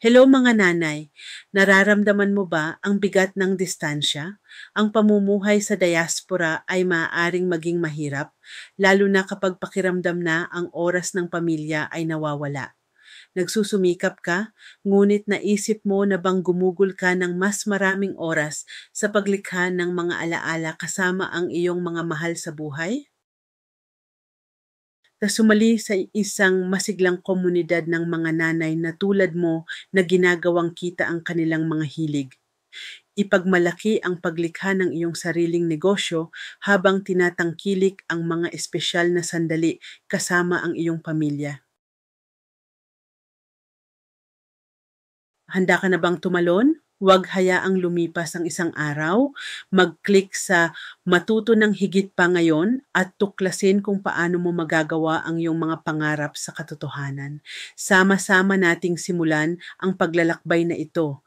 Hello mga nanay, nararamdaman mo ba ang bigat ng distansya? Ang pamumuhay sa diaspora ay maaaring maging mahirap, lalo na kapag pakiramdam na ang oras ng pamilya ay nawawala. Nagsusumikap ka, ngunit naisip mo na bang gumugol ka ng mas maraming oras sa paglikha ng mga alaala kasama ang iyong mga mahal sa buhay? Na sumali sa isang masiglang komunidad ng mga nanay na tulad mo na ginagawang kita ang kanilang mga hilig. Ipagmalaki ang paglikha ng iyong sariling negosyo habang tinatangkilik ang mga espesyal na sandali kasama ang iyong pamilya. Handa ka na bang tumalon? Huwag hayaang lumipas ang isang araw. Mag-click sa matuto ng higit pa ngayon at tuklasin kung paano mo magagawa ang iyong mga pangarap sa katotohanan. Sama-sama nating simulan ang paglalakbay na ito